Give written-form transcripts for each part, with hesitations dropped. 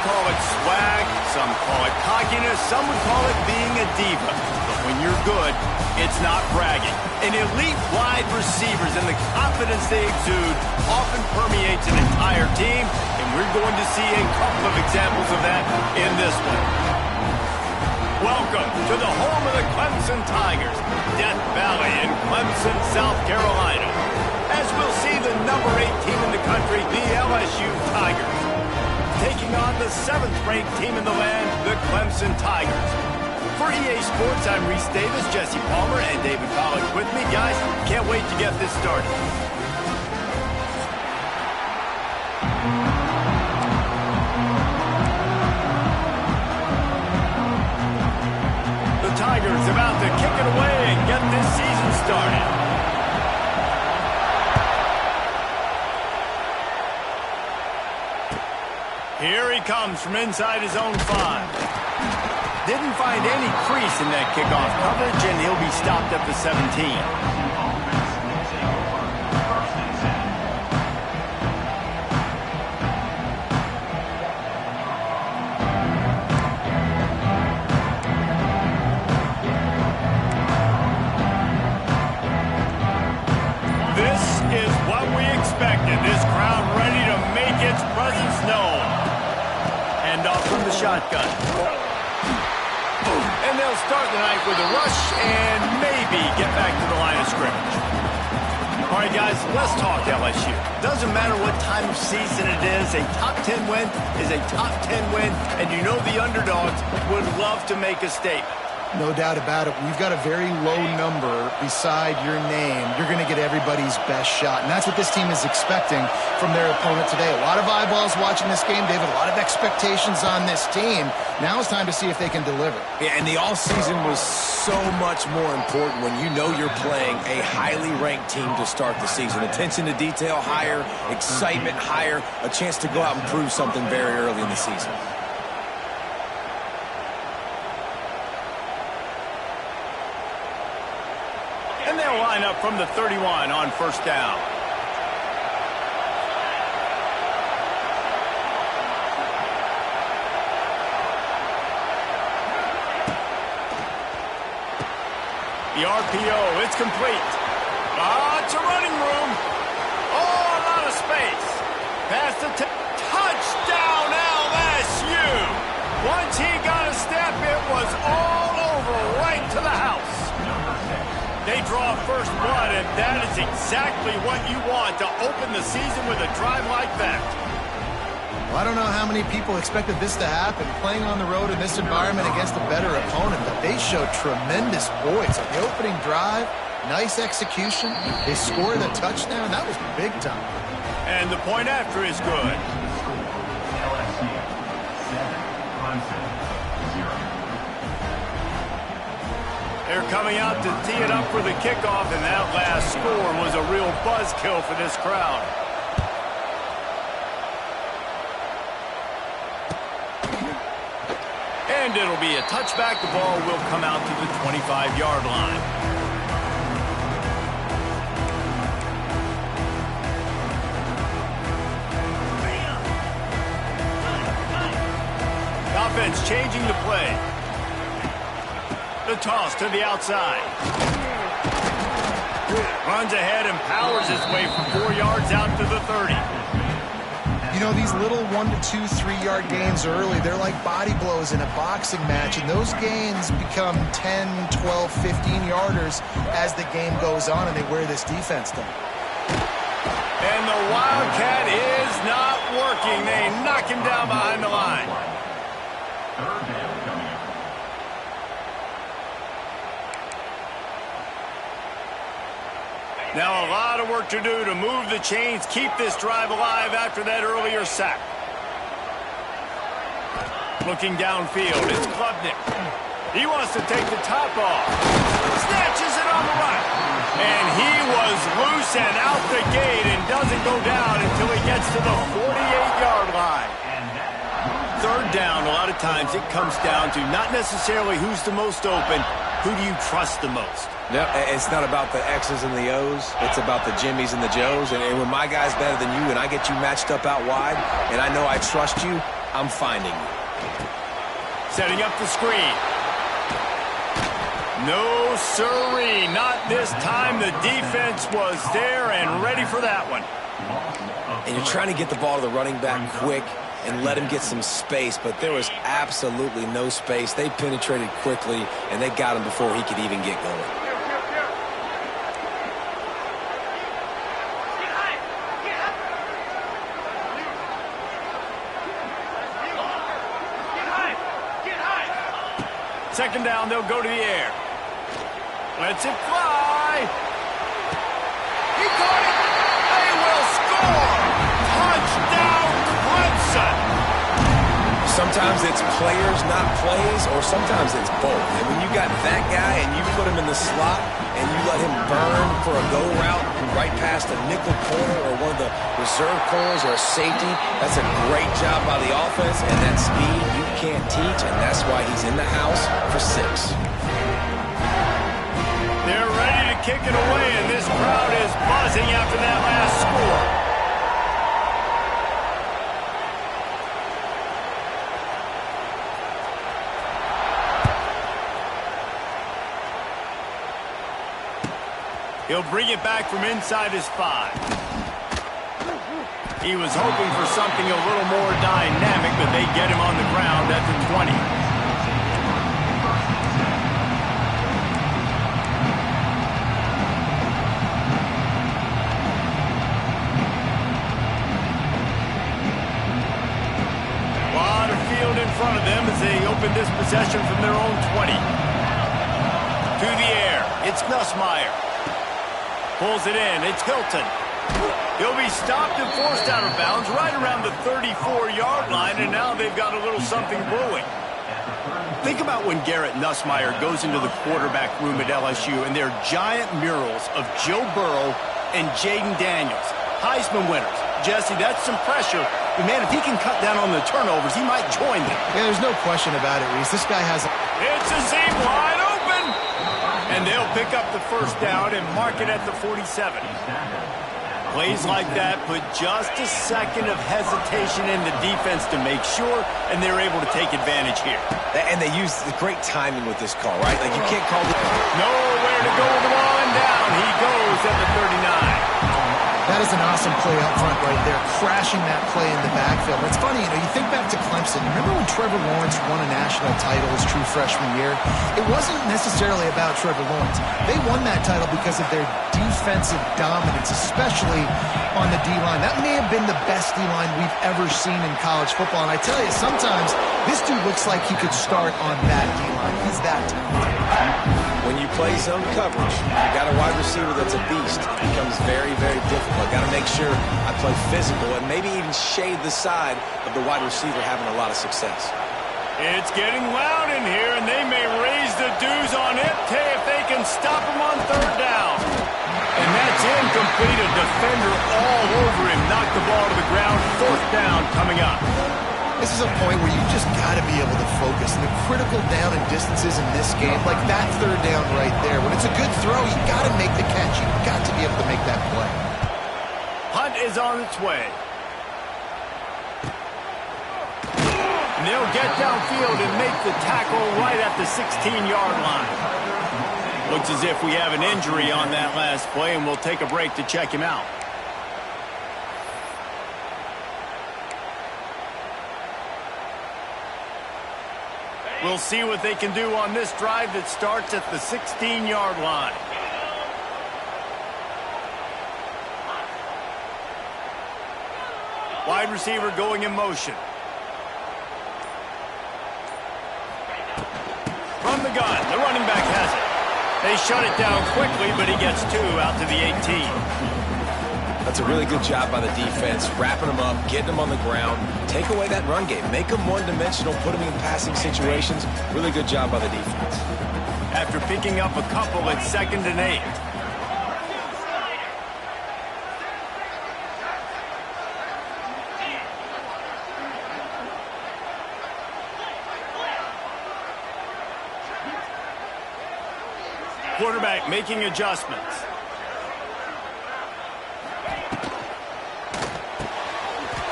call it swag, some call it cockiness, some would call it being a diva. But when you're good, it's not bragging. An elite wide receivers and the confidence they exude often permeates an entire team, and we're going to see a couple of examples of that in this one. Welcome to the home of the Clemson Tigers, Death Valley in Clemson, South Carolina. As we'll see the number 8 team in the country, the LSU Tigers, taking on the 7th-ranked team in the land, the Clemson Tigers. For EA Sports, I'm Reese Davis, Jesse Palmer, and David Pollack with me. Guys, can't wait to get this started. The Tigers about to kick it away and get this season started. Here he comes from inside his own 5. Didn't find any crease in that kickoff coverage, and he'll be stopped at the 17. This is what we expected. This crowd ready to make its presence known. Hand off from the shotgun. And they'll start the night with a rush and maybe get back to the line of scrimmage. All right, guys, let's talk LSU. Doesn't matter what time of season it is, a top 10 win is a top 10 win, and you know the underdogs would love to make a statement. No doubt about it. We've got a very low number beside your name. You're going to get everybody's best shot, and that's what this team is expecting from their opponent today. A lot of eyeballs watching this game, David. A lot of expectations on this team. Now it's time to see if they can deliver. Yeah, and the offseason was so much more important when you know you're playing a highly ranked team to start the season. Attention to detail higher, excitement higher, a chance to go out and prove something very early in the season. And they'll line up from the 31 on first down. The RPO, it's complete. Lots of running room. Oh, a lot of space. Pass the touchdown LSU. Once he got a step, it was all over right to the house. They draw first blood, and that is exactly what you want to open the season with a drive like that. Well, I don't know how many people expected this to happen. Playing on the road in this environment against a better opponent, but they showed tremendous poise on the opening drive. Nice execution. They scored a touchdown. That was big time. And the point after is good. LSU 7, Clemson 0. They're coming out to tee it up for the kickoff, and that last score was a real buzzkill for this crowd. And it'll be a touchback. The ball will come out to the 25-yard line. Offense changing the play. The toss to the outside. Runs ahead and powers his way for 4 yards out to the 30. You know, these little 1 to 2, 3-yard gains early, they're like body blows in a boxing match, and those gains become 10, 12, 15-yarders as the game goes on, and they wear this defense down. And the Wildcat is not working. They knock him down behind the line. Third down coming up. Now a lot of work to do to move the chains, keep this drive alive after that earlier sack. Looking downfield, it's Klubnik. He wants to take the top off. Snatches it on the right. And he was loose and out the gate and doesn't go down until he gets to the 48-yard line. Third down, a lot of times it comes down to not necessarily who's the most open, who do you trust the most? No, it's not about the X's and the O's. It's about the Jimmys and the Joes. And when my guy's better than you and I get you matched up out wide and I know I trust you, I'm finding you. Setting up the screen. No, sirree, not this time. The defense was there and ready for that one. And you're trying to get the ball to the running back quick and let him get some space, but there was absolutely no space. They penetrated quickly, and they got him before he could even get going. Second down, they'll go to the air. Lets it fly. He caught it. They will score. Touchdown, Clemson. Sometimes it's players, not plays, or sometimes it's both. And when you got that guy and you put him in the slot and you let him burn for a go route right past a nickel corner or one of the reserve corners or a safety, that's a great job by the offense. And that speed you can't teach, and that's why he's in the house for 6. They're ready to kick it away, and this crowd is buzzing after that last score. He'll bring it back from inside his 5. He was hoping for something a little more dynamic, but they get him on the ground at the 20. In front of them as they open this possession from their own 20. To the air, it's Nussmeier. Pulls it in, it's Hilton. He'll be stopped and forced out of bounds right around the 34-yard line, and now they've got a little something brewing. Think about when Garrett Nussmeier goes into the quarterback room at LSU, and there are giant murals of Joe Burrow and Jaden Daniels, Heisman winners. Jesse, that's some pressure. But, man, if he can cut down on the turnovers, he might join them. Yeah, there's no question about it, Reese. This guy has... It's a seam wide open. And they'll pick up the first down and mark it at the 47. Plays like that put just a second of hesitation in the defense to make sure, and they're able to take advantage here. And they used the great timing with this call, right? Like, you can't call it... Nowhere to go with the ball, and down he goes at the 39. That is an awesome play up front right there, crashing that play in the backfield. It's funny, you think back to Clemson. Remember when Trevor Lawrence won a national title his true freshman year? It wasn't necessarily about Trevor Lawrence. They won that title because of their defensive dominance, especially on the D-line. That may have been the best D-line we've ever seen in college football. And I tell you, sometimes this dude looks like he could start on that D-line. He's that talented. When you play zone coverage, you got a wide receiver that's a beast. It becomes very, very difficult. I got to make sure I play physical and maybe even shade the side of the wide receiver having a lot of success. It's getting loud in here, and they may raise the dues on it if they can stop him on third down. And that's incomplete. A defender all over him. Knocked the ball to the ground. Fourth down coming up. This is a point where you just got to be able to focus. The critical down and distances in this game, like that third down right there. When it's a good throw, you got to make the catch. You've got to be able to make that play. Hunt is on its way. And they'll get downfield and make the tackle right at the 16-yard line. Looks as if we have an injury on that last play, and we'll take a break to check him out. We'll see what they can do on this drive that starts at the 16-yard line. Wide receiver going in motion. From the gun, the running back has it. They shut it down quickly, but he gets 2 out to the 18. That's a really good job by the defense, wrapping them up, getting them on the ground. Take away that run game. Make them one-dimensional, put them in passing situations. Really good job by the defense. After picking up a couple, it's 2nd and 8. Quarterback making adjustments.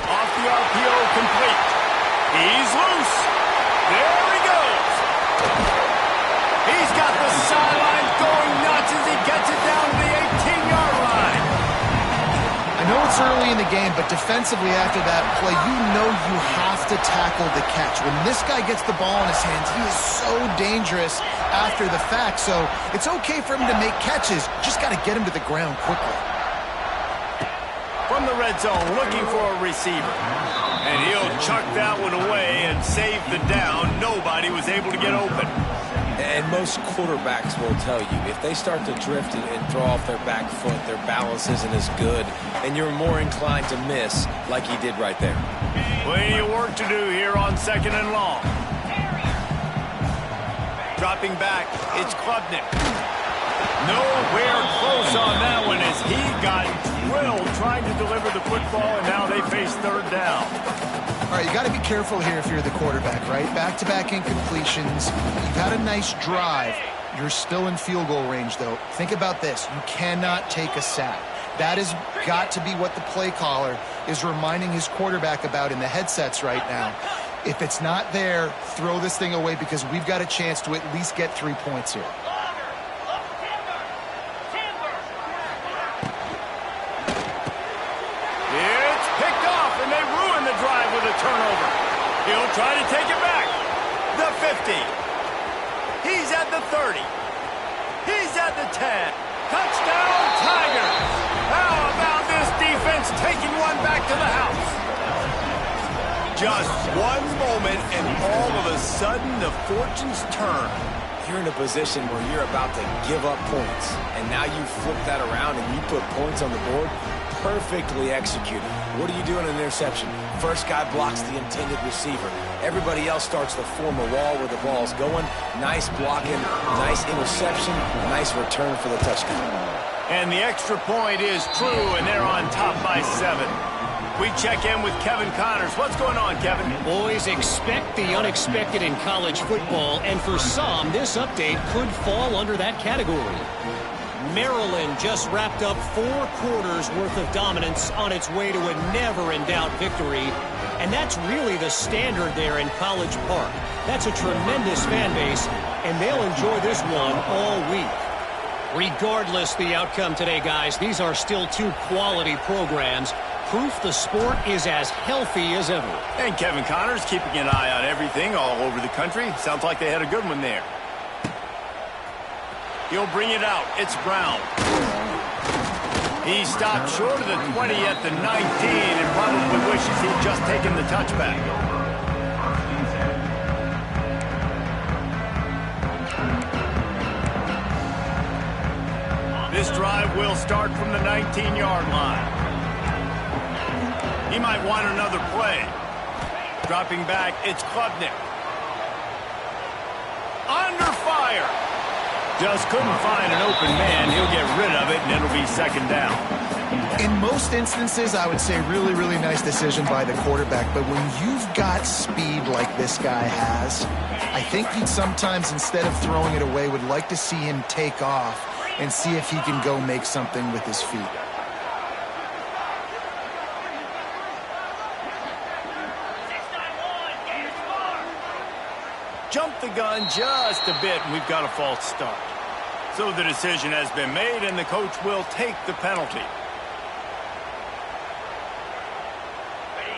Off the RPO, complete. the game, but defensively after that play, you know you have to tackle the catch. When this guy gets the ball in his hands, he is so dangerous after the fact. So it's okay for him to make catches. Just got to get him to the ground quickly. From the red zone, looking for a receiver. And he'll chuck that one away and save the down. Nobody was able to get open. And most quarterbacks will tell you, if they start to drift and throw off their back foot, their balance isn't as good, and you're more inclined to miss like he did right there. Plenty of work to do here on 2nd and long. Dropping back, it's Klubnik. Nowhere close on that one as he got drilled trying to deliver the football, and now they face 3rd down. All right, you got to be careful here if you're the quarterback, right? Back-to-back incompletions. You've had a nice drive. You're still in field goal range, though. Think about this. You cannot take a sack. That has got to be what the play caller is reminding his quarterback about in the headsets right now. If it's not there, throw this thing away because we've got a chance to at least get 3 points here. It's picked off, and they ruin the drive with a turnover. He'll try to take it back. The 50. He's at the 30. He's at the 10. Touchdown, Tigers. How about this defense taking one back to the house? Just one moment, and all of a sudden, the fortunes turn. You're in a position where you're about to give up points, and now you flip that around and you put points on the board. Perfectly executed. What do you do in an interception? First guy blocks the intended receiver. Everybody else starts to form a wall where the ball's going. Nice blocking, nice interception, nice return for the touchdown. And the extra point is true, and they're on top by 7. We check in with Kevin Connors. What's going on, Kevin? Boys, expect the unexpected in college football, and for some, this update could fall under that category. Maryland just wrapped up 4 quarters worth of dominance on its way to a never-in-doubt victory, and that's really the standard there in College Park. That's a tremendous fan base, and they'll enjoy this one all week. Regardless the outcome today, guys, these are still 2 quality programs. Proof the sport is as healthy as ever. And Kevin Connors keeping an eye on everything all over the country. Sounds like they had a good one there. He'll bring it out. It's Brown. He stopped short of the 20 at the 19 and probably wishes he'd just taken the touchback. This drive will start from the 19-yard line. He might want another play. Dropping back, it's Klubnik. Under fire. Just couldn't find an open man. He'll get rid of it, and it'll be 2nd down. In most instances, I would say really, really nice decision by the quarterback. But when you've got speed like this guy has, I think he'd sometimes, instead of throwing it away, would like to see him take off and see if he can go make something with his feet. Jumped the gun just a bit, and we've got a false start. So the decision has been made, and the coach will take the penalty.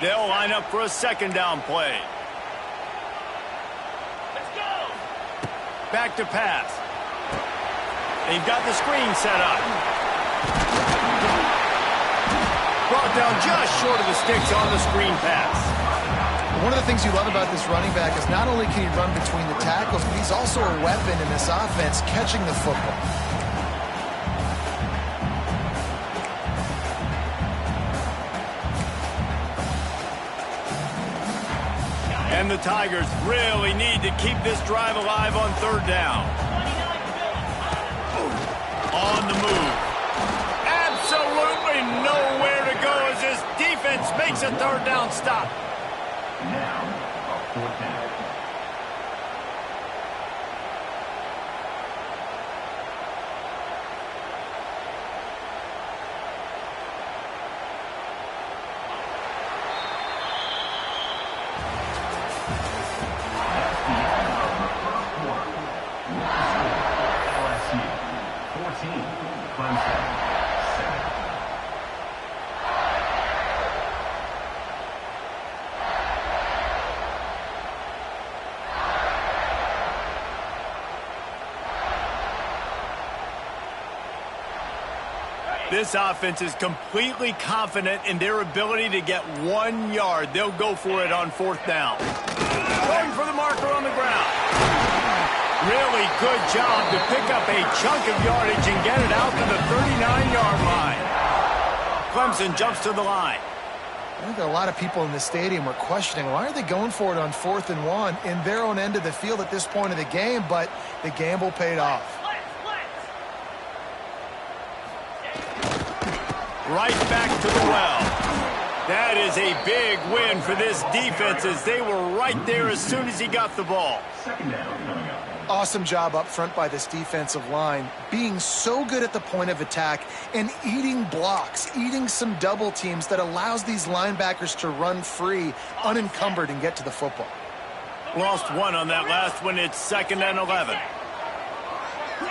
They'll line up for a 2nd down play. Let's go. Back to pass. They've got the screen set up. Brought down just short of the sticks on the screen pass. One of the things you love about this running back is not only can he run between the tackles, but he's also a weapon in this offense catching the football. And the Tigers really need to keep this drive alive on 3rd down. On the move. Absolutely nowhere to go as this defense makes a 3rd down stop. Now, a 4th down. LSU, 14, Clemson, 7. This offense is completely confident in their ability to get 1 yard. They'll go for it on 4th down. Going for the marker on the ground. Really good job to pick up a chunk of yardage and get it out to the 39-yard line. Clemson jumps to the line. I think a lot of people in the stadium were questioning, why are they going for it on 4th and 1 in their own end of the field at this point of the game, but the gamble paid off. Right back to the well. That is a big win for this defense as they were right there as soon as he got the ball. Second down coming up. Awesome job up front by this defensive line, being so good at the point of attack and eating blocks, eating some double teams that allows these linebackers to run free, unencumbered, and get to the football. Lost 1 on that last one. It's 2nd and 11.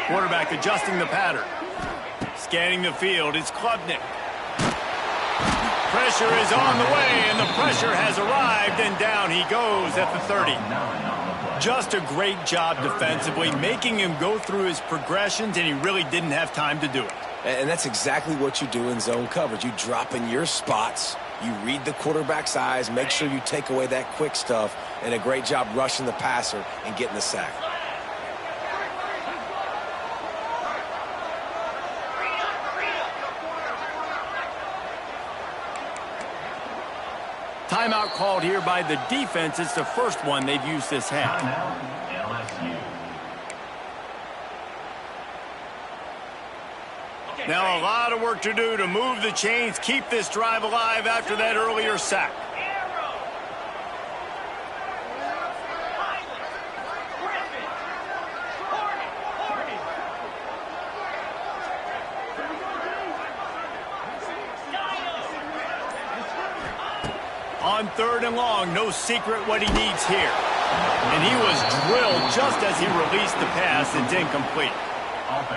Quarterback adjusting the pattern. Scanning the field, it's Klubnik. Pressure is on the way, and the pressure has arrived, and down he goes at the 30. Just a great job defensively, making him go through his progressions, and he really didn't have time to do it. And that's exactly what you do in zone coverage. You drop in your spots, you read the quarterback's eyes, make sure you take away that quick stuff, and a great job rushing the passer and getting the sack. Timeout called here by the defense. It's the first one they've used this half. LSU. Now a lot of work to do to move the chains, keep this drive alive after that earlier sack. On 3rd and long, no secret what he needs here. And he was drilled just as he released the pass. It's incomplete.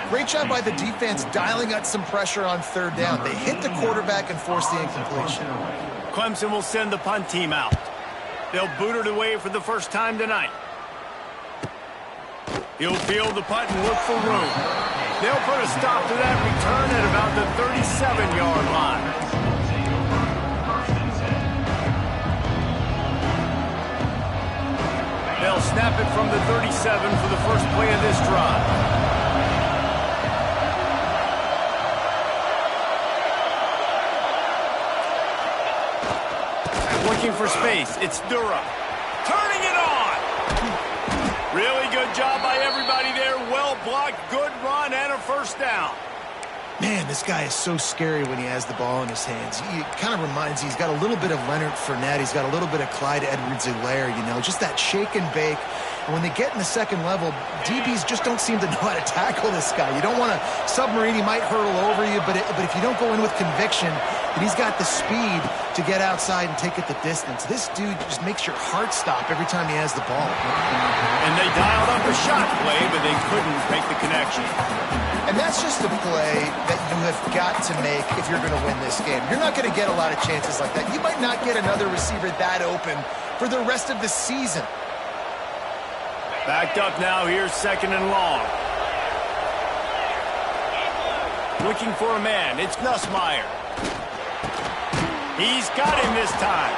Great job by the defense dialing up some pressure on 3rd down. They hit the quarterback and force the incompletion. Clemson will send the punt team out. They'll boot it away for the first time tonight. He'll field the punt and look for room. They'll put a stop to that return at about the 37-yard line. They'll snap it from the 37 for the first play of this drive. Looking for space. It's Dura. Turning it on. Really good job by everybody there. Well blocked, good run, and a first down. Man, this guy is so scary when he has the ball in his hands. He kind of reminds you, he's got a little bit of Leonard Fournette. He's got a little bit of Clyde Edwards-Helaire, you know, just that shake and bake. And when they get in the second level, DBs just don't seem to know how to tackle this guy. You don't want to submarine. He might hurtle over you, but if you don't go in with conviction, and he's got the speed to get outside and take it the distance. This dude just makes your heart stop every time he has the ball. And they dialed up a shot play, but they couldn't make the connection. And that's just a play that you have got to make if you're going to win this game. You're not going to get a lot of chances like that. You might not get another receiver that open for the rest of the season. Backed up now, here's 2nd and long. Looking for a man, it's Nussmeier. He's got him this time.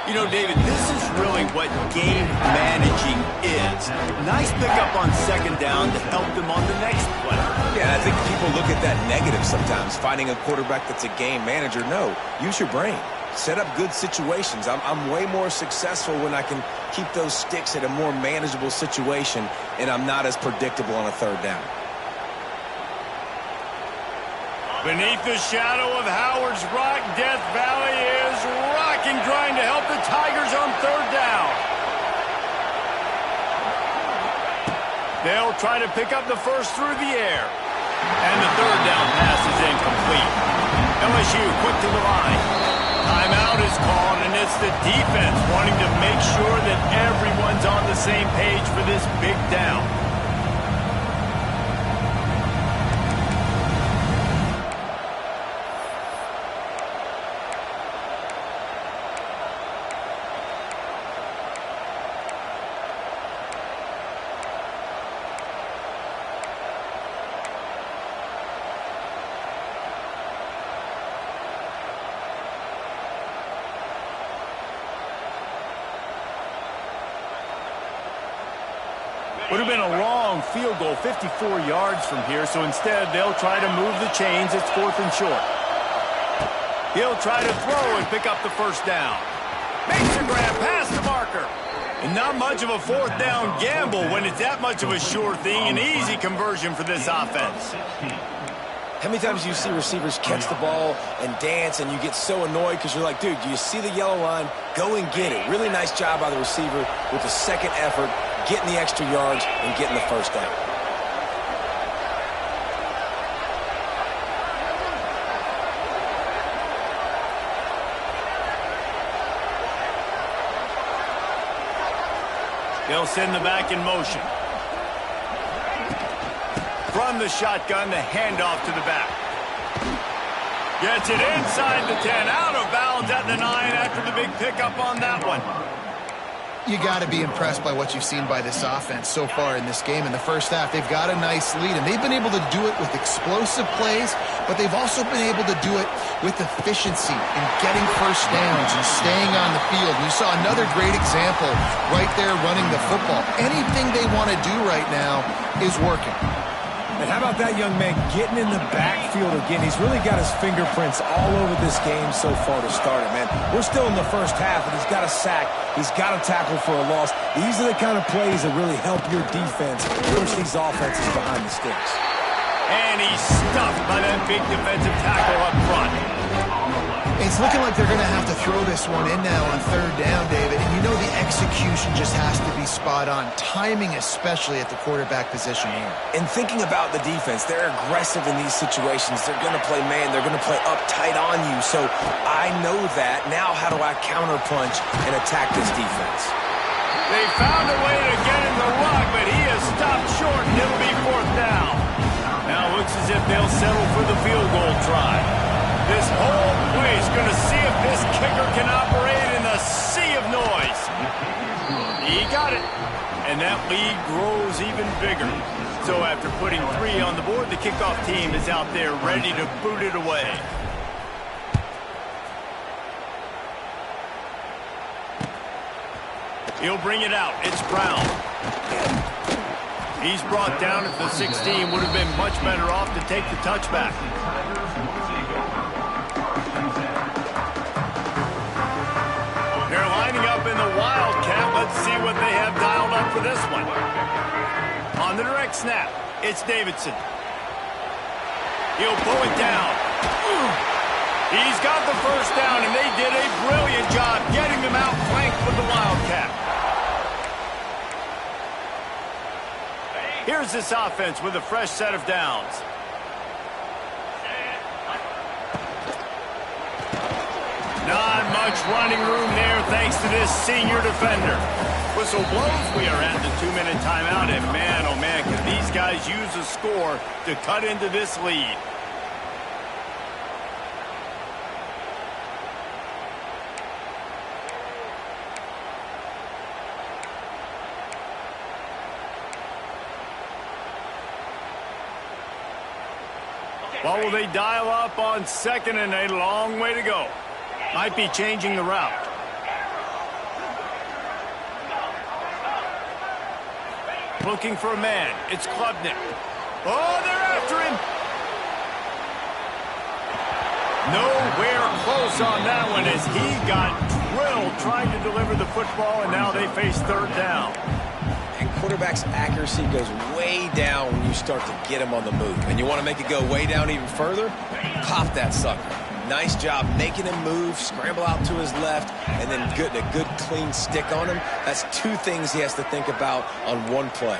You know, David, this is really what game managing is. Nice pickup on 2nd down to help them on the next play. Yeah, I think people look at that negative sometimes, finding a quarterback that's a game manager. No, use your brain. Set up good situations. I'm way more successful when I can keep those sticks at a more manageable situation, and I'm not as predictable on a 3rd down. Beneath the shadow of Howard's Rock, Death Valley is rocking, trying to help the Tigers on 3rd down. They'll try to pick up the first through the air. And the 3rd down pass is incomplete. LSU quick to the line. Timeout is called, and it's the defense wanting to make sure that everyone's on the same page for this big down. Would have been a long field goal, 54 yards from here, so instead they'll try to move the chains. It's 4th and short. He'll try to throw and pick up the first down. Makes a grab past the marker. And not much of a 4th down gamble when it's that much of a sure thing. An easy conversion for this offense. How many times do you see receivers catch the ball and dance and you get so annoyed because you're like, dude, do you see the yellow line? Go and get it. Really nice job by the receiver with the second effort, getting the extra yards and getting the first down. They'll send the back in motion. From the shotgun, the handoff to the back. Gets it inside the 10, out of bounds at the 9 after the big pickup on that one. You got to be impressed by what you've seen by this offense so far in this game. In the first half, they've got a nice lead, and they've been able to do it with explosive plays, but they've also been able to do it with efficiency and getting first downs and staying on the field. And you saw another great example right there running the football. Anything they want to do right now is working. And how about that young man getting in the backfield again? He's really got his fingerprints all over this game so far to start it, man. We're still in the first half, and he's got a sack. He's got a tackle for a loss. These are the kind of plays that really help your defense push these offenses behind the sticks. And he's stuffed by that big defensive tackle up front. It's looking like they're going to have to throw this one in now on 3rd down, David. And you know the execution just has to be spot on. Timing especially at the quarterback position here. And thinking about the defense, they're aggressive in these situations. They're going to play man. They're going to play up tight on you. So I know that. Now how do I counterpunch and attack this defense? They found a way to get in the rug, but he is stopped short, and it'll be 4th down. Now it looks as if they'll settle for the field goal try. This whole place going to see if this kicker can operate in the sea of noise. He got it. And that lead grows even bigger. So after putting 3 on the board, the kickoff team is out there ready to boot it away. He'll bring it out. It's Brown. He's brought down at the 16. Would have been much better off to take the touchback. They're lining up in the Wildcat. Let's see what they have dialed up for this one. On the direct snap, it's Davidson. He'll pull it down. He's got the first down, and they did a brilliant job getting them out flanked with the Wildcat. Here's this offense with a fresh set of downs. Not much running room there thanks to this senior defender. Whistle blows. We are at the 2-minute timeout, and man, oh man, can these guys use a score to cut into this lead. What will they dial up on 2nd and a long way to go? Might be changing the route. Looking for a man. It's Klubnik. Oh, they're after him. Nowhere close on that one as he got drilled trying to deliver the football, and now they face 3rd down. And quarterback's accuracy goes way down when you start to get him on the move. And you want to make it go way down even further? Pop that sucker. Nice job making him move, scramble out to his left, and then getting a good, clean stick on him. That's 2 things he has to think about on one play.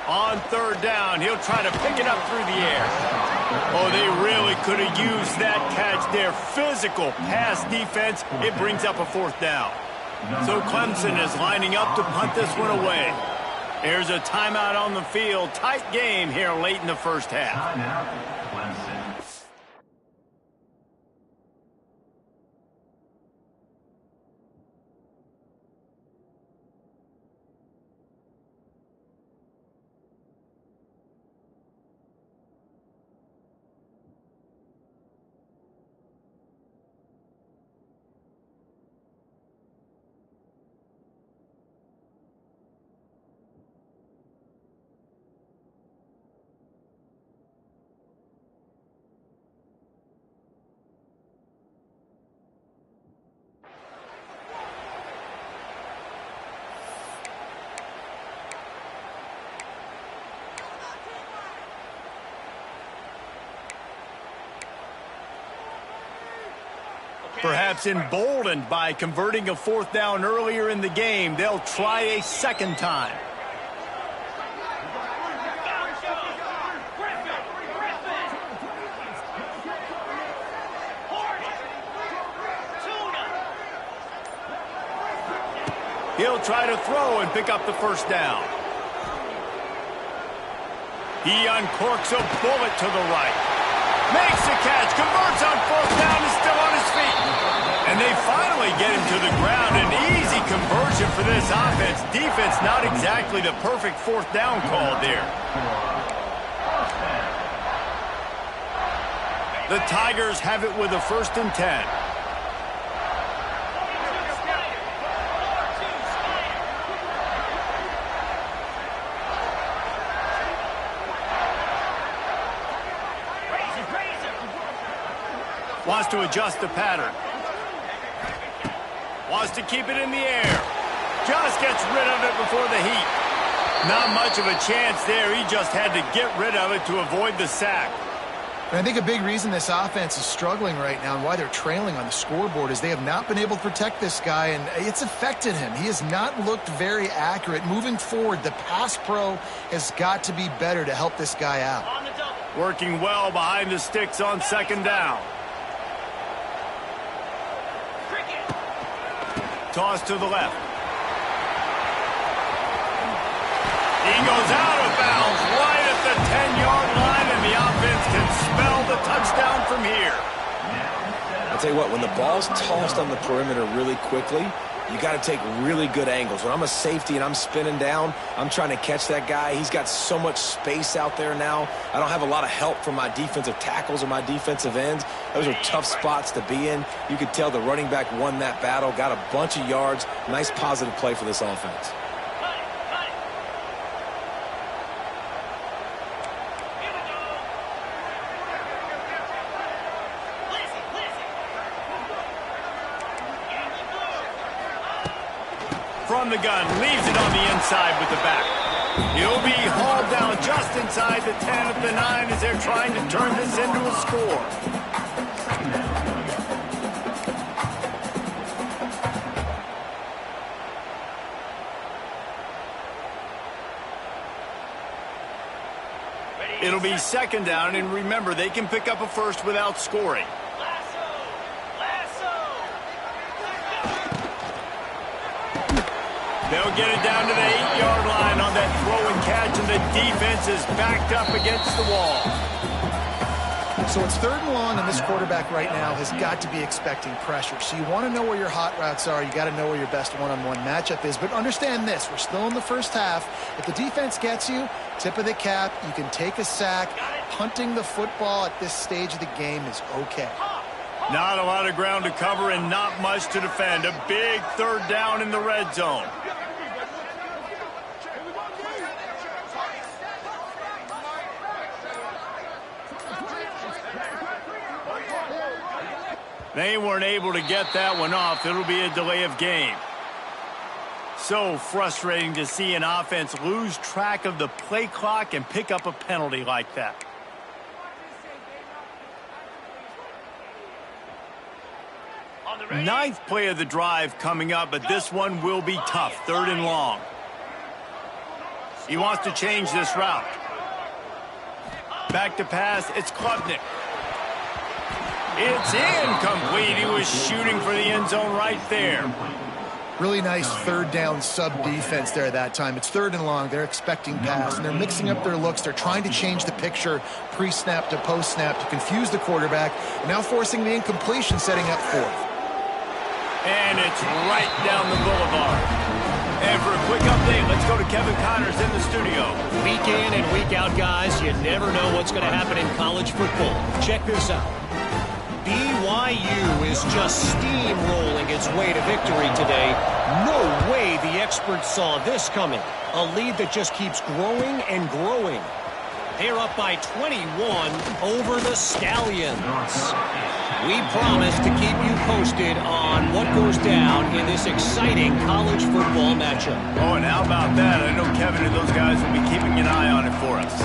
On 3rd down, he'll try to pick it up through the air. Oh, they really could have used that catch there. Physical pass defense. It brings up a 4th down. So Clemson is lining up to punt this one away. There's a timeout on the field. Tight game here late in the first half. Clemson. Perhaps emboldened by converting a fourth down earlier in the game, they'll try a second time. He'll try to throw and pick up the first down. He uncorks a bullet to the right. Makes the catch, converts on fourth down, is still on his feet. And they finally get him to the ground. An easy conversion for this offense. Defense not exactly the perfect fourth down call there. The Tigers have it with a 1st and 10. Wants to adjust the pattern. Wants to keep it in the air. Just gets rid of it before the heat. Not much of a chance there. He just had to get rid of it to avoid the sack. And I think a big reason this offense is struggling right now and why they're trailing on the scoreboard is they have not been able to protect this guy, and it's affected him. He has not looked very accurate. Moving forward, the pass pro has got to be better to help this guy out. Working well behind the sticks on 2nd down. Toss to the left. He goes out of bounds right at the 10-yard line, and the offense can spell the touchdown from here. I'll tell you what, when the ball's tossed on the perimeter really quickly, you got to take really good angles. When I'm a safety and I'm spinning down, I'm trying to catch that guy. He's got so much space out there now. I don't have a lot of help from my defensive tackles or my defensive ends. Those are tough spots to be in. You could tell the running back won that battle, got a bunch of yards. Nice positive play for this offense. From the gun, leaves it on the inside with the back. He'll be hauled down just inside the 10 at the 9 as they're trying to turn this into a score. It'll be 2nd down, and remember, they can pick up a first without scoring. They'll get it down to the 8-yard line on that throw and catch, and the defense is backed up against the wall. So it's 3rd and long, and this quarterback right now has got to be expecting pressure. So you want to know where your hot routes are. You got to know where your best one-on-one matchup is. But understand this, we're still in the first half. If the defense gets you, tip of the cap, you can take a sack. Punting the football at this stage of the game is okay. Not a lot of ground to cover and not much to defend. A big 3rd down in the red zone. They weren't able to get that one off. It'll be a delay of game. So frustrating to see an offense lose track of the play clock and pick up a penalty like that. Ninth play of the drive coming up, but this one will be tough. 3rd and long. He wants to change this route. Back to pass. It's Klubnik. It's incomplete. He was shooting for the end zone right there. Really nice 3rd down sub-defense there that time. It's 3rd and long. They're expecting pass, and they're mixing up their looks. They're trying to change the picture pre-snap to post-snap to confuse the quarterback, and now forcing the incompletion, setting up 4th. And it's right down the boulevard. And for a quick update, let's go to Kevin Connors in the studio. Week in and week out, guys, you never know what's going to happen in college football. Check this out. BYU is just steamrolling its way to victory today. No way the experts saw this coming. A lead that just keeps growing and growing. They're up by 21 over the Stallions. We promise to keep you posted on what goes down in this exciting college football matchup. Oh, and how about that? I know Kevin and those guys will be keeping an eye on it for us.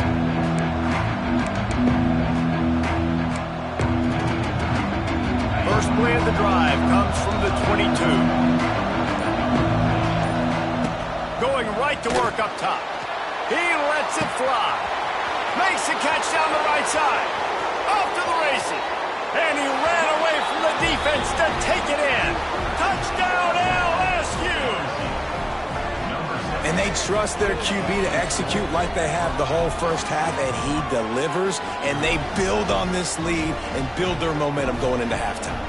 First play of the drive comes from the 22. Going right to work up top. He lets it fly. Makes the catch down the right side. Off to the races. And he ran away from the defense to take it in. Touchdown LSU! And they trust their QB to execute like they have the whole first half, and he delivers, and they build on this lead and build their momentum going into halftime.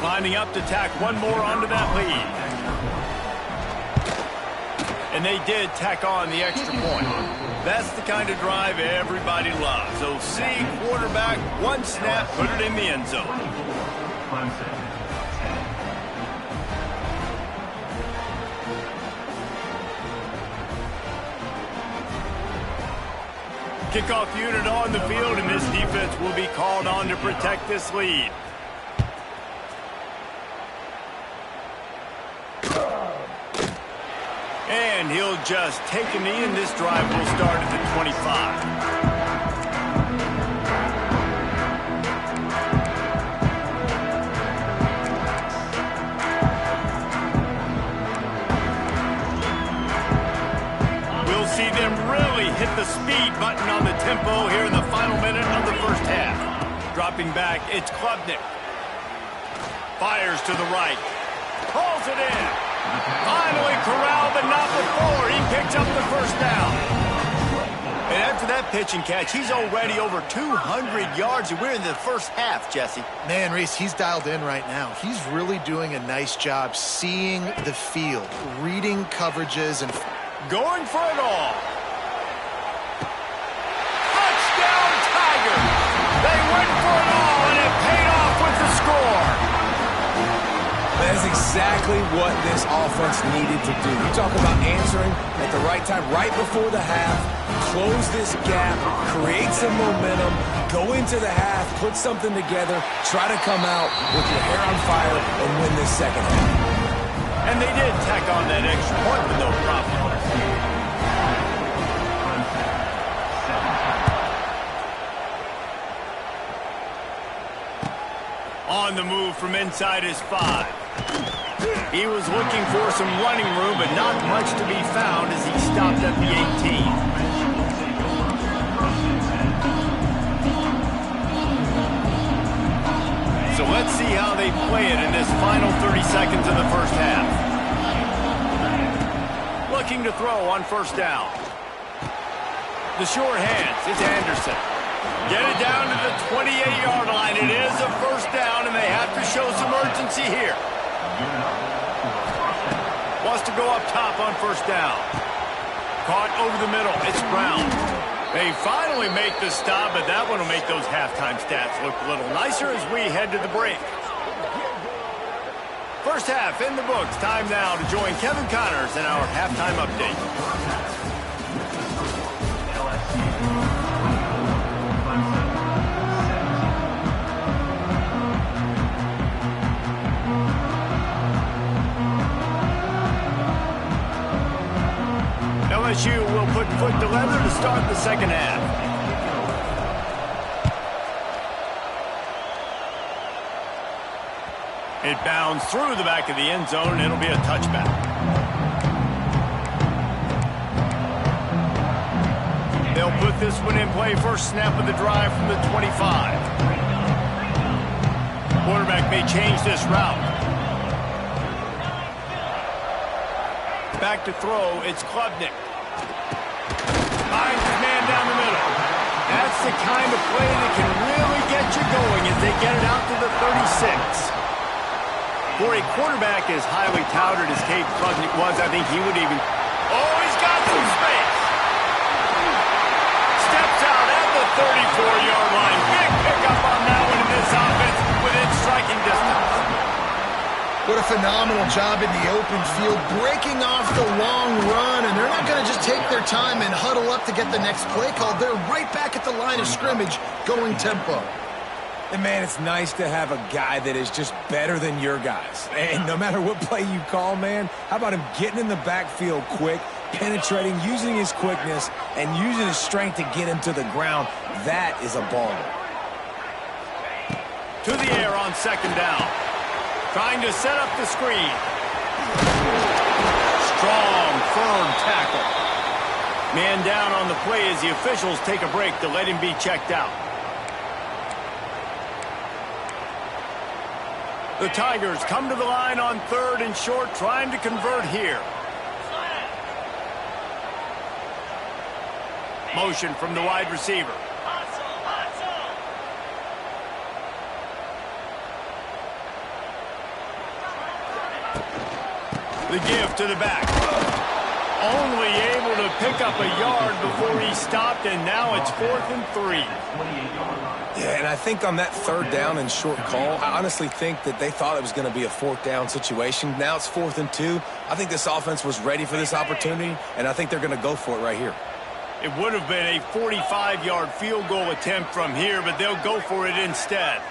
Lining up to tack one more onto that lead. And they did tack on the extra point. That's the kind of drive everybody loves. OC, quarterback, one snap, put it in the end zone. Clemson, 10. Kickoff unit on the field, and this defense will be called on to protect this lead. And he'll just take a knee, and this drive will start at the 25. We'll see them really hit the speed button on the tempo here in the final minute of the first half. Dropping back, it's Klubnik. Fires to the right. Pulls it in. Finally corralled, but not before. He picks up the first down. And after that pitch and catch, he's already over 200 yards, and we're in the first half, Jesse. Man, Reese, he's dialed in right now. He's really doing a nice job seeing the field, reading coverages, and going for it all. Touchdown, Tigers! They went for it all, and it paid off with the score. That's exactly what this offense needed to do. You talk about answering at the right time, right before the half, close this gap, create some momentum, go into the half, put something together, try to come out with your hair on fire and win this second half. And they did tack on that extra point with no problem. On the move from inside his 5. He was looking for some running room, but not much to be found as he stopped at the 18. So let's see how they play it in this final 30 seconds of the first half. Looking to throw on first down. The short hands, it's Anderson. Get it down to the 28-yard line. It is a first down, and they have to show some urgency here. Wants to go up top on first down. Caught over the middle. It's Brown. They finally make the stop, but that one will make those halftime stats look a little nicer as we head to the break. First half in the books. Time now to join Kevin Connors in our halftime update. LSU will put foot to leather to start the second half. It bounds through the back of the end zone, and it'll be a touchback. They'll put this one in play. First snap of the drive from the 25. Quarterback may change this route. Back to throw, it's Klubnik. Finds his man down the middle. That's the kind of play that can really get you going as they get it out to the 36. For a quarterback as highly touted as Cade Klubnik was, I think he would even... Oh, he's got some space. Steps out at the 34-yard line. Big pickup on that one in this offense within striking distance. what a phenomenal job in the open field, breaking off the long run, and they're not going to just take their time and huddle up to get the next play called. They're right back at the line of scrimmage, going tempo. And, man, it's nice to have a guy that is just better than your guys. And no matter what play you call, man, how about him getting in the backfield quick, penetrating, using his quickness, and using his strength to get him to the ground. That is a baller. To the air on second down. Trying to set up the screen. Strong, firm tackle. Man down on the play as the officials take a break to let him be checked out. The Tigers come to the line on 3rd and short, trying to convert here. Motion from the wide receiver. The give to the back. Only able to pick up a yard before he stopped, and now it's 4th and 3. Yeah, and I think on that 3rd down and short call, I honestly think that they thought it was going to be a 4th down situation. Now it's 4th and 2. I think this offense was ready for this opportunity, and I think they're going to go for it right here. It would have been a 45-yard field goal attempt from here, but they'll go for it instead.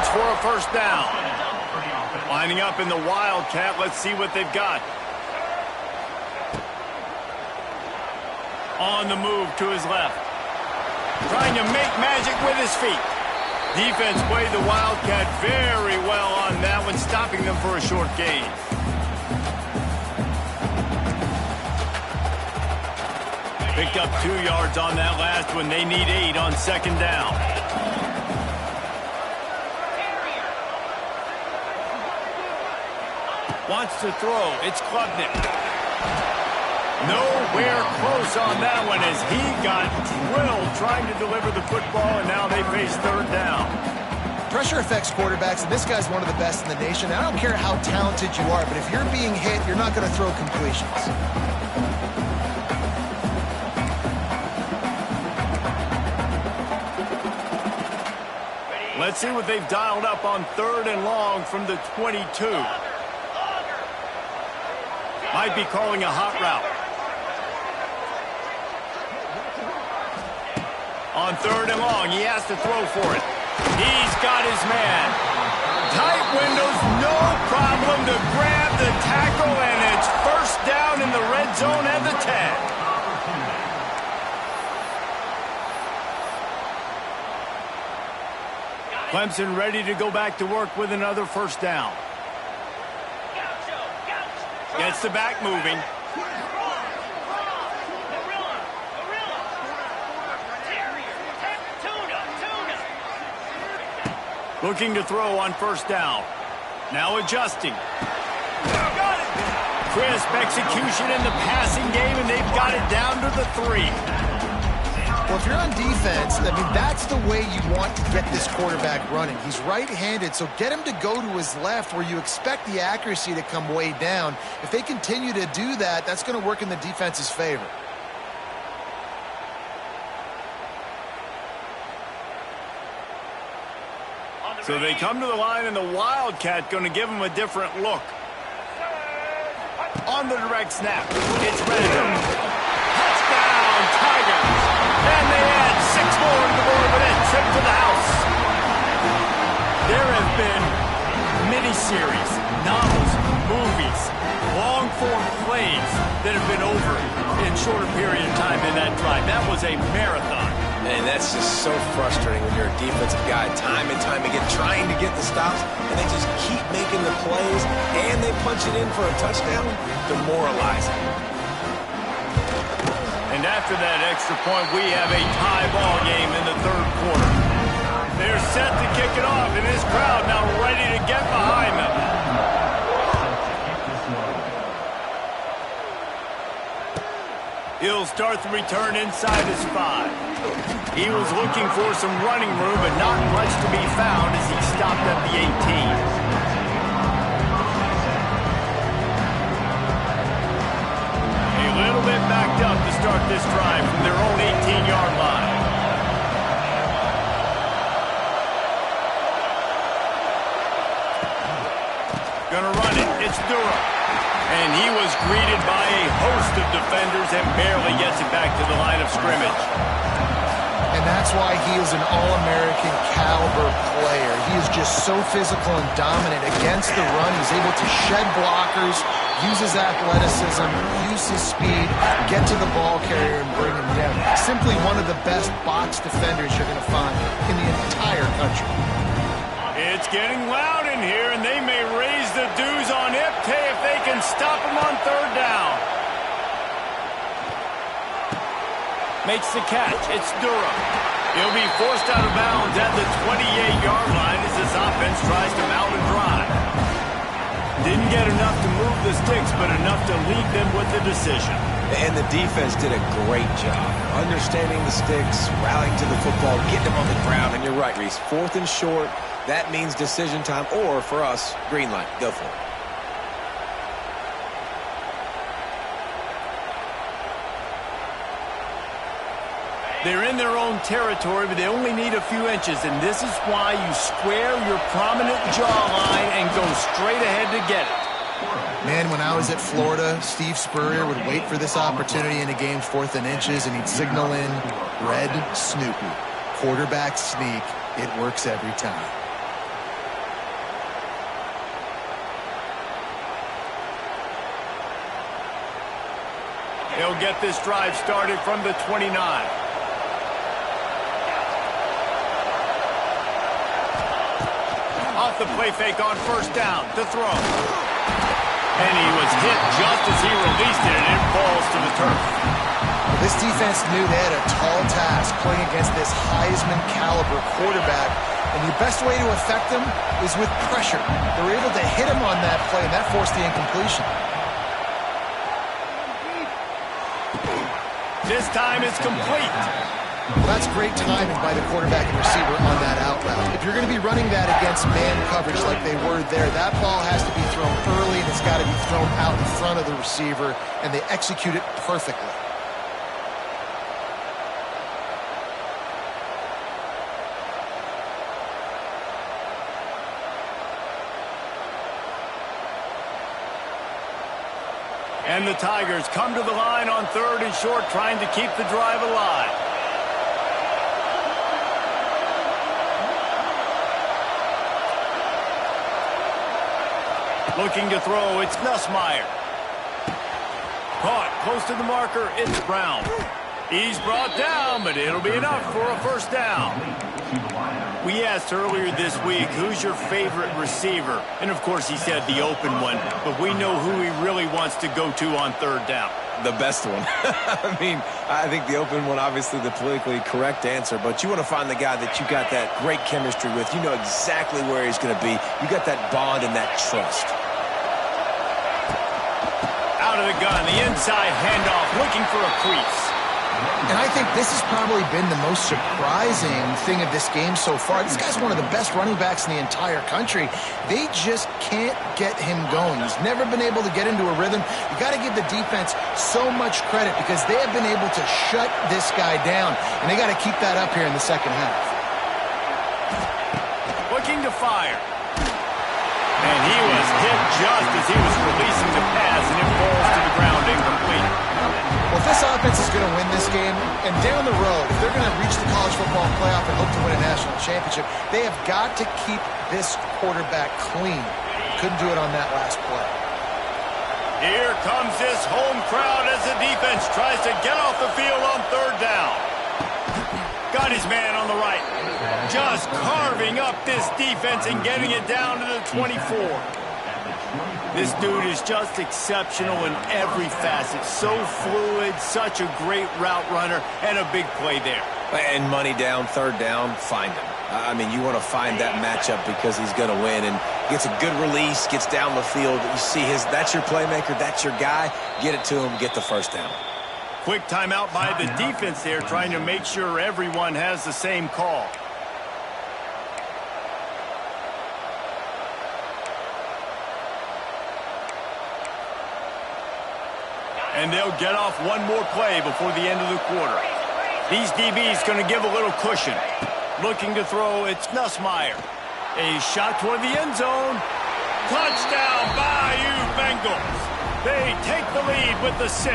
For a first down. Lining up in the Wildcat. Let's see what they've got. On the move to his left. Trying to make magic with his feet. Defense played the Wildcat very well on that one, stopping them for a short gain. Picked up 2 yards on that last one. They need 8 on second down. Wants to throw. It's Klubnik. Nowhere close on that one as he got drilled trying to deliver the football, and now they face 3rd down. Pressure affects quarterbacks, and this guy's one of the best in the nation. I don't care how talented you are, but if you're being hit, you're not going to throw completions. Let's see what they've dialed up on 3rd and long from the 22. Might be calling a hot route. On 3rd and long, he has to throw for it. He's got his man. Tight windows, no problem to grab the tackle, and it's first down in the red zone at the 10. Clemson ready to go back to work with another first down. Gets the back moving. Looking to throw on first down. Now adjusting. Crisp execution in the passing game, and they've got it down to the 3. Well, if you're on defense, I mean, that's the way you want to get this quarterback running. He's right-handed, so get him to go to his left where you expect the accuracy to come way down. If they continue to do that, that's going to work in the defense's favor. So they come to the line, and the Wildcat going to give them a different look. On the direct snap, it's random. Touchdown, Tigers. And they add 6 more to the board with a trip to the house. There have been miniseries, novels, movies, long-form plays that have been over in shorter period of time in that drive. That was a marathon. And that's just so frustrating when you're a defensive guy, time and time again, trying to get the stops, and they just keep making the plays, and they punch it in for a touchdown. Demoralizing. And after that extra point, we have a tie ball game in the 3rd quarter. They're set to kick it off, and this crowd now ready to get behind them. He'll start the return inside his 5. He was looking for some running room, but not much to be found as he stopped at the 18. A little bit backed up to start this drive from their own 18-yard line. Gonna run it. And he was greeted by a host of defenders and barely gets it back to the line of scrimmage. And that's why he is an All-American caliber player. He is just so physical and dominant against the run. He's able to shed blockers, use his athleticism, use his speed, get to the ball carrier and bring him down. Simply one of the best box defenders you're going to find in the entire country. It's getting loud in here, and they may raise the dues on Ipte if they can stop him on third down. Makes the catch. It's Durham. He'll be forced out of bounds at the 28-yard line as this offense tries to mount a drive. Didn't get enough to move the sticks, but enough to leave them with the decision. And the defense did a great job understanding the sticks, rallying to the football, getting them on the ground. And you're right, Reese. 4th and short, that means decision time, or for us, green light. Go for it. They're in their own territory, but they only need a few inches, and this is why you square your prominent jawline and go straight ahead to get it. Man, when I was at Florida, Steve Spurrier would wait for this opportunity in a game 4th and inches, and he'd signal in red Snoopy. Quarterback sneak. It works every time. They'll get this drive started from the 29. Off the play fake on first down to throw. And he was hit just as he released it, and it falls to the turf. This defense knew they had a tall task playing against this Heisman caliber quarterback, and the best way to affect him is with pressure. They were able to hit him on that play, and that forced the incompletion. This time it's complete. Well, that's great timing by the quarterback and receiver on that out route. If you're going to be running that against man coverage like they were there, that ball has to be thrown early, and it's got to be thrown out in front of the receiver, and they execute it perfectly. And the Tigers come to the line on 3rd and short, trying to keep the drive alive. Looking to throw, it's Nussmeier. Caught close to the marker, it's Brown. He's brought down, but it'll be enough for a first down. We asked earlier this week, who's your favorite receiver? And of course he said the open one, but we know who he really wants to go to on 3rd down. The best one. I mean, I think the open one, obviously the politically correct answer, but you want to find the guy that you got that great chemistry with. You know exactly where he's going to be. You got that bond and that trust. Out of the gun, the inside handoff, looking for a crease. And I think this has probably been the most surprising thing of this game so far. This guy's one of the best running backs in the entire country. They just can't get him going. He's never been able to get into a rhythm. You got to give the defense so much credit because they have been able to shut this guy down, and they got to keep that up here in the second half. Looking to fire. And he was hit just as he was releasing the pass, and it falls to the ground incomplete. Well, if this offense is going to win this game, and down the road, if they're going to reach the college football playoff and hope to win a national championship, they have got to keep this quarterback clean. Couldn't do it on that last play. Here comes this home crowd as the defense tries to get off the field on 3rd down. Got his man on the right. Just carving up this defense and getting it down to the 24. This dude is just exceptional in every facet. So fluid, such a great route runner, and a big play there. And money down, 3rd down, find him. I mean, you want to find that matchup because he's going to win and gets a good release, gets down the field. You see that's your playmaker, that's your guy. Get it to him, get the first down. Quick timeout by the defense there, trying to make sure everyone has the same call. And they'll get off one more play before the end of the quarter. These DBs going to give a little cushion. Looking to throw, it's Nussmeier. A shot toward the end zone. Touchdown, Bayou Bengals. They take the lead with the 6.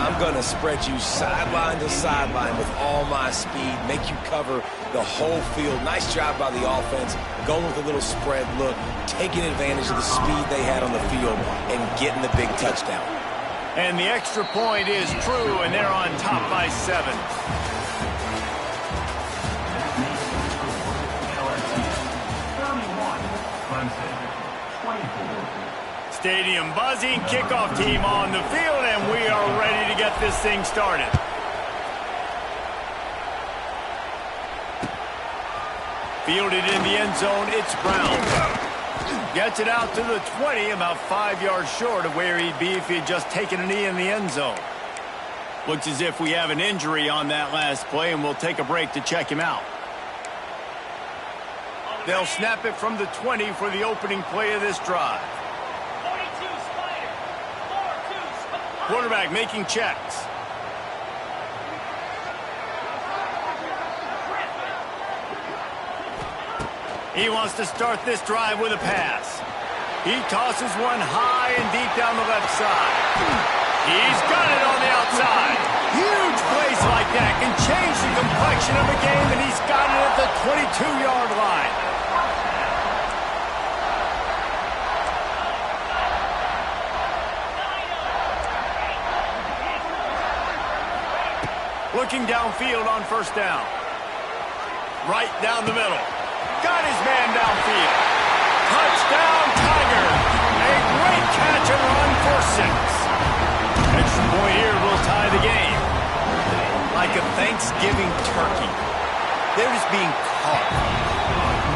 I'm going to spread you sideline to sideline with all my speed, make you cover the whole field. Nice job by the offense, going with a little spread look, taking advantage of the speed they had on the field and getting the big touchdown. And the extra point is true, and they're on top by 7. Stadium buzzing, kickoff team on the field, and we are ready to get this thing started. Fielded in the end zone, it's Brown. Gets it out to the 20, about 5 yards short of where he'd be if he'd just taken a knee in the end zone. Looks as if we have an injury on that last play, and we'll take a break to check him out. They'll snap it from the 20 for the opening play of this drive. Quarterback making checks. He wants to start this drive with a pass. He tosses one high and deep down the left side. He's got it on the outside. Huge plays like that can change the complexion of a game, and he's got it at the 22-yard line. Looking downfield on first down. Right down the middle. Got his man downfield. Touchdown, Tiger. A great catch and run for 6. Extra point here will tie the game. Like a Thanksgiving turkey. They're just being caught.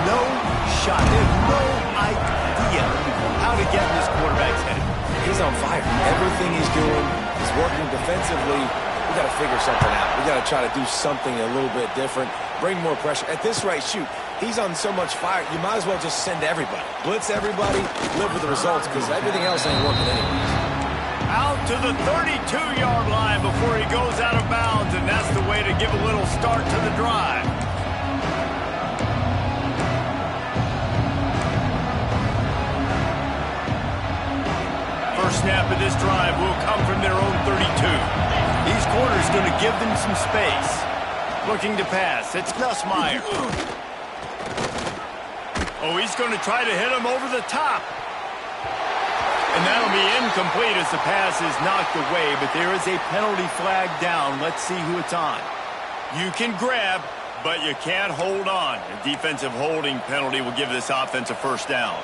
No shot. There's no idea how to get in this quarterback's head. He's on fire. Everything he's doing is working defensively. We got to figure something out. We got to try to do something a little bit different. Bring more pressure. At this rate, shoot, he's on so much fire, you might as well just send everybody. Blitz everybody, live with the results, because everything else ain't working anyways. Out to the 32-yard line before he goes out of bounds, and that's the way to give a little start to the drive. First snap of this drive will come from their own 32. These corners going to give them some space. Looking to pass. It's Nussmeier. Oh, he's going to try to hit him over the top. And that'll be incomplete as the pass is knocked away, but there is a penalty flag down. Let's see who it's on. You can grab, but you can't hold on. A defensive holding penalty will give this offense a first down.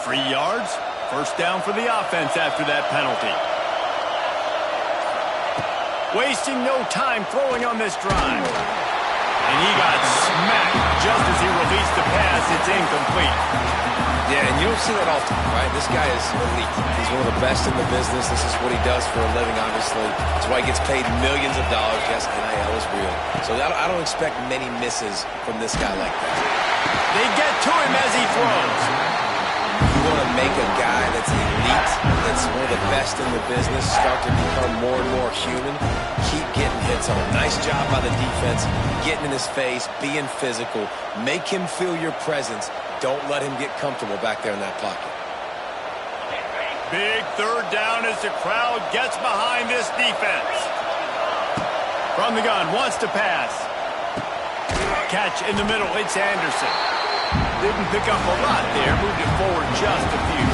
3 yards. First down for the offense after that penalty. Wasting no time throwing on this drive. And he got smacked just as he released the pass. It's incomplete. Yeah, and you don't see that often, right? This guy is elite. He's one of the best in the business. This is what he does for a living, obviously. That's why he gets paid millions of dollars. Yes, NIL is real. So I don't expect many misses from this guy like that. They get to him as he throws. You want to make a guy that's elite, that's one of the best in the business, start to become more and more human, keep getting hits on him. Nice job by the defense, getting in his face, being physical. Make him feel your presence. Don't let him get comfortable back there in that pocket. Big third down as the crowd gets behind this defense. From the gun, wants to pass. Catch in the middle, it's Anderson. Didn't pick up a lot there, moved it forward just a few.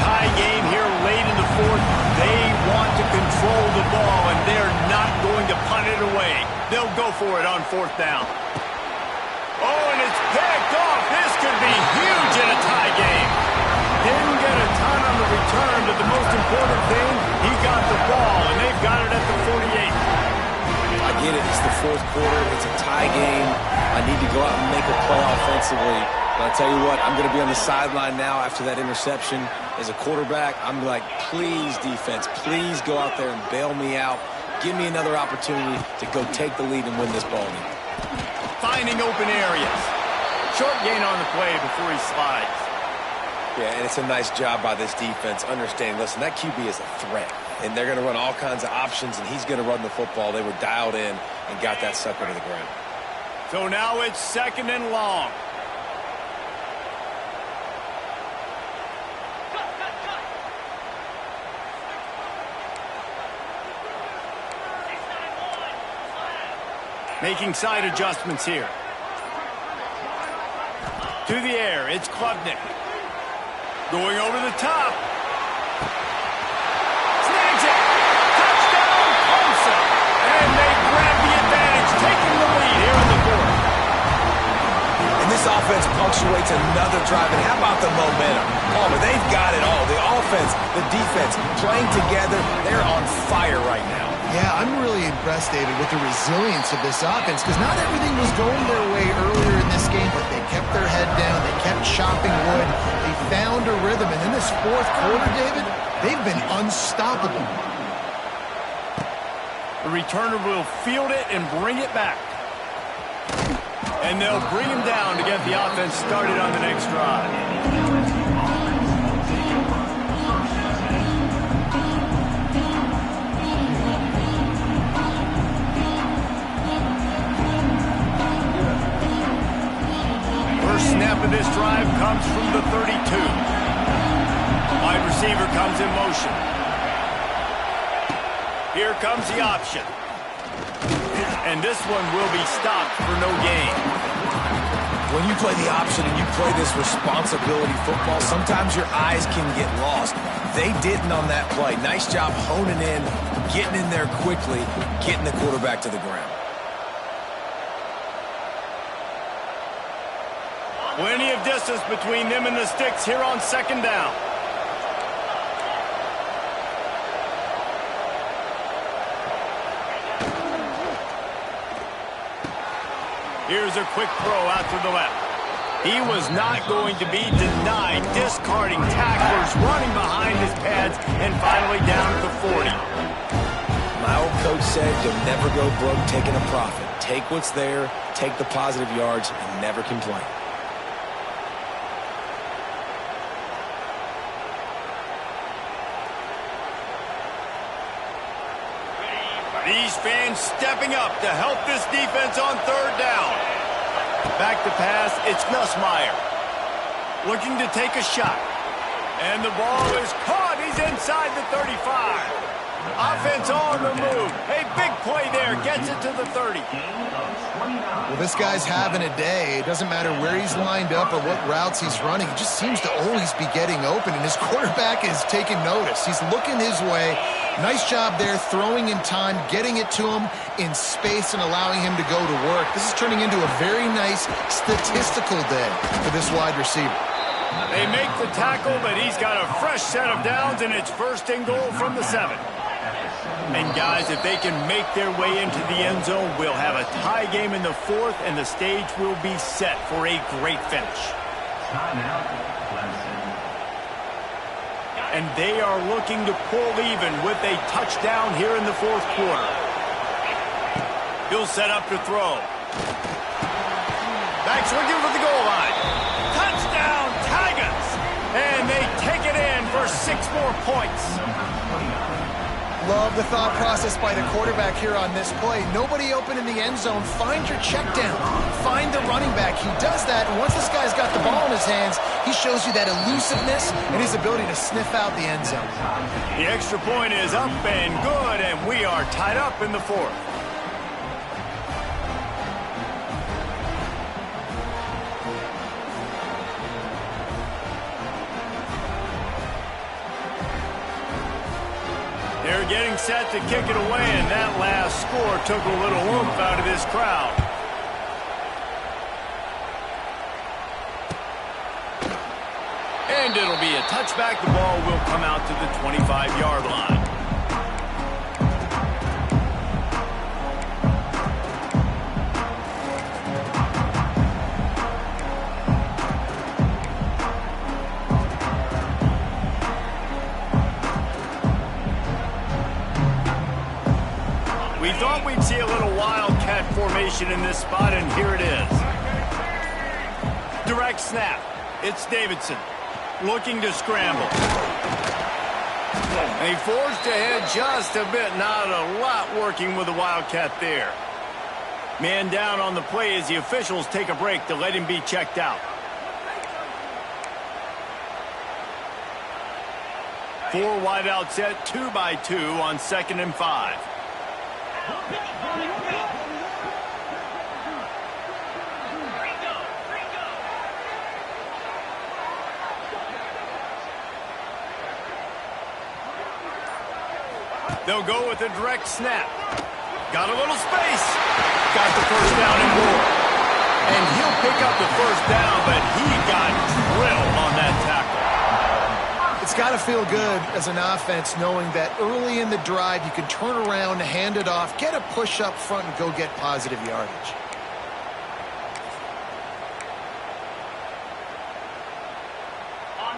Tie game here late in the fourth. They want to control the ball, and they're not going to punt it away. They'll go for it on fourth down. Oh, and it's picked off. This could be huge in a tie game. Didn't get a ton on the return, but the most important thing, he got the ball, and they've got it at the 48. I get it. It's the fourth quarter. It's a tie game. I need to go out and make a play offensively. But I'll tell you what, I'm going to be on the sideline now after that interception. As a quarterback, I'm like, please, defense, please go out there and bail me out. Give me another opportunity to go take the lead and win this ball game. Finding open areas. Short gain on the play before he slides. Yeah, and it's a nice job by this defense. Understanding, listen, that QB is a threat. And they're going to run all kinds of options, and he's going to run the football. They were dialed in and got that sucker to the ground. So now it's 2nd and long. Making side adjustments here. To the air, it's Klubnik. Going over the top. Snags it. Touchdown, Clemson. And they grab the advantage, taking the lead here in the 4th. And this offense punctuates another drive. And how about the momentum? Palmer, they've got it all. The offense, the defense, playing together. They're on fire right now. Yeah, I'm really impressed, David, with the resilience of this offense, because not everything was going their way earlier in this game, but they kept their head down, they kept chopping wood, they found a rhythm, and in this 4th quarter, David, they've been unstoppable. The returner will field it and bring it back. And they'll bring him down to get the offense started on the next drive. Snap of this drive comes from the 32. Wide receiver comes in motion. Here comes the option. And this one will be stopped for no gain. When you play the option and you play this responsibility football, sometimes your eyes can get lost. They didn't on that play. Nice job honing in, getting in there quickly, getting the quarterback to the ground. Plenty of distance between them and the sticks here on 2nd down. Here's a quick throw out to the left. He was not going to be denied, discarding tacklers, running behind his pads, and finally down at the 40. My old coach said you'll never go broke taking a profit. Take what's there, take the positive yards, and never complain. These fans stepping up to help this defense on 3rd down. Back to pass, it's Nussmeier. Looking to take a shot. And the ball is caught. He's inside the 35. Offense on the move. A big play there. Gets it to the 30. Well, this guy's having a day. It doesn't matter where he's lined up or what routes he's running. He just seems to always be getting open, and his quarterback is taking notice. He's looking his way. Nice job there, throwing in time, getting it to him in space and allowing him to go to work. This is turning into a very nice statistical day for this wide receiver. They make the tackle, but he's got a fresh set of downs, and it's 1st and goal from the 7. And guys, if they can make their way into the end zone, we'll have a tie game in the 4th, and the stage will be set for a great finish. Timeout, Clemson. And they are looking to pull even with a touchdown here in the 4th quarter. He'll set up to throw. Back swinging for the goal line. Touchdown, Tigers! And they take it in for 6 more points. Love the thought process by the quarterback here on this play. Nobody open in the end zone. Find your check down. Find the running back. He does that, and once this guy's got the ball in his hands, he shows you that elusiveness and his ability to sniff out the end zone. The extra point is up and good, and we are tied up in the 4th. They're getting set to kick it away, and that last score took a little oomph out of this crowd. And it'll be a touchback. The ball will come out to the 25-yard line. We thought we'd see a little wildcat formation in this spot, and here it is. Direct snap. It's Davidson looking to scramble. And he forged ahead just a bit. Not a lot working with the wildcat there. Man down on the play as the officials take a break to let him be checked out. 4 wide out set, 2 by 2 on 2nd and 5. They'll go with a direct snap. Got a little space. Got the first down and more. And he'll pick up the first down, but he got drilled on that tackle. It's got to feel good as an offense knowing that early in the drive you can turn around, hand it off, get a push up front, and go get positive yardage.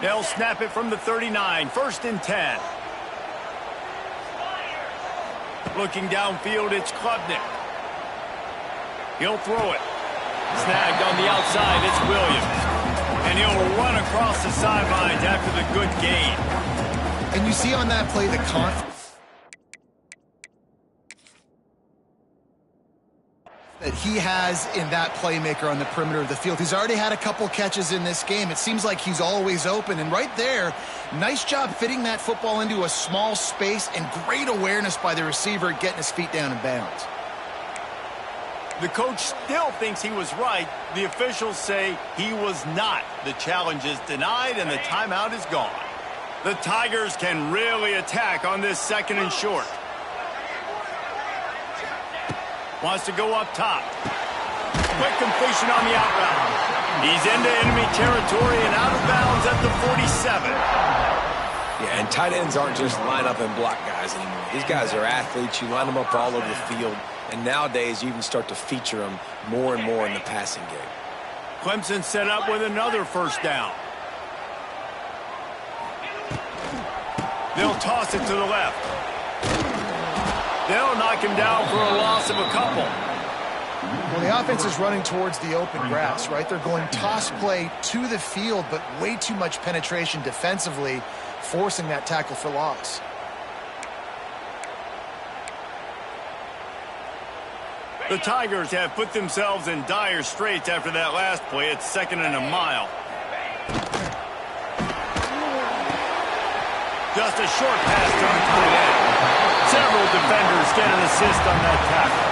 They'll snap it from the 39, 1st and 10. Looking downfield, it's Klubnik. He'll throw it. Snagged on the outside, it's Williams. And he'll run across the sidelines after the good gain. And you see on that play the confidence that he has in that playmaker on the perimeter of the field. He's already had a couple catches in this game. It seems like he's always open. And right there, nice job fitting that football into a small space and great awareness by the receiver getting his feet down in bounds. The coach still thinks he was right. The officials say he was not. The challenge is denied and the timeout is gone. The Tigers can really attack on this 2nd and short. Wants to go up top. Quick completion on the out route. He's into enemy territory and out of bounds at the 47. Yeah, and tight ends aren't just line up and block guys anymore. These guys are athletes. You line them up all over the field. And nowadays, you even start to feature them more and more in the passing game. Clemson set up with another first down. They'll toss it to the left. They'll knock him down for a loss of a couple. Well, the offense is running towards the open grass, right? They're going toss play to the field, but way too much penetration defensively, forcing that tackle for loss. The Tigers have put themselves in dire straits after that last play. It's 2nd and a mile. Just a short pass to the tight end. Several defenders get an assist on that tackle.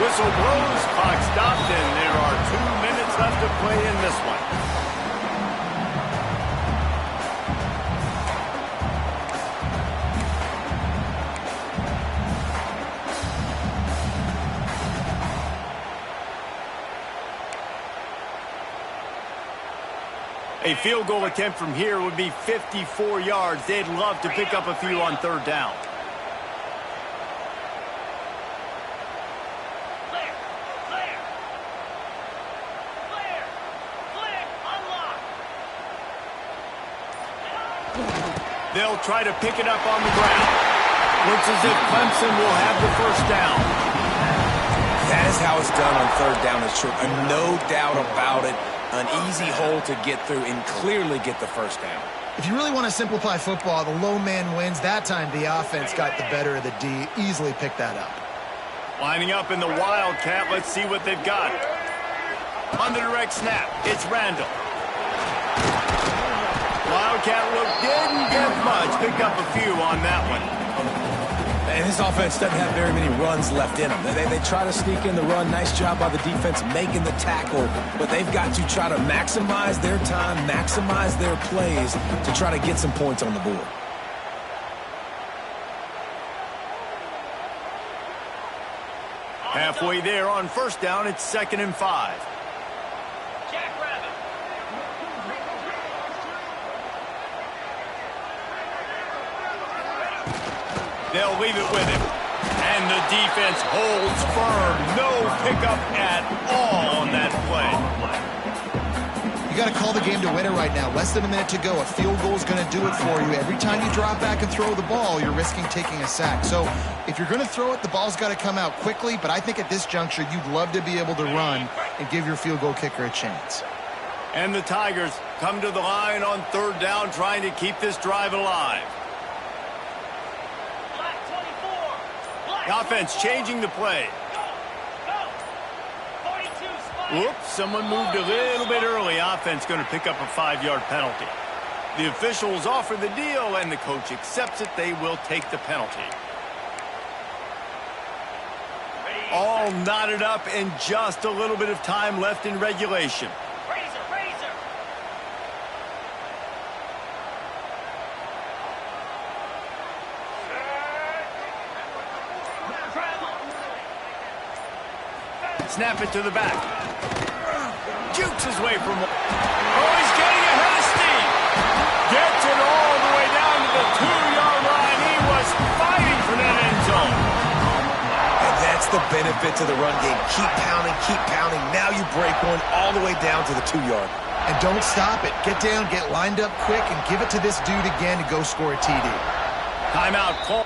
Whistle blows, clock stopped, and there are 2 minutes left to play in this one. A field goal attempt from here would be 54 yards. They'd love to pick up a few on 3rd down. They'll try to pick it up on the ground. Looks as if Clemson will have the first down. That is how it's done on 3rd down and short. No doubt about it. An easy hole to get through and clearly get the first down. If you really want to simplify football, the low man wins. That time the offense got the better of the D. Easily picked that up. Lining up in the Wildcat. Let's see what they've got. On the direct snap, it's Randall. Wildcat look didn't get much. Picked up a few on that one. And this offense doesn't have very many runs left in them. They try to sneak in the run. Nice job by the defense making the tackle. But they've got to try to maximize their time, maximize their plays to try to get some points on the board. Halfway there on 1st down, it's 2nd and 5. They'll leave it with him. And the defense holds firm. No pickup at all on that play. You got to call the game to win it right now. Less than a minute to go. A field goal is going to do it for you. Every time you drop back and throw the ball, you're risking taking a sack. So if you're going to throw it, the ball's got to come out quickly. But I think at this juncture, you'd love to be able to run and give your field goal kicker a chance. And the Tigers come to the line on 3rd down, trying to keep this drive alive. The offense changing the play. Oops, someone moved a little bit early. Offense going to pick up a 5-yard penalty. The officials offer the deal, and the coach accepts it. They will take the penalty. All knotted up and just a little bit of time left in regulation. Snap it to the back. Jukes his way from... Oh, he's getting ahead of steam. Gets it all the way down to the 2-yard line. He was fighting for that end zone. And that's the benefit to the run game. Keep pounding, keep pounding. Now you break one all the way down to the 2-yard. And don't stop it. Get down, get lined up quick, and give it to this dude again to go score a TD. Timeout call.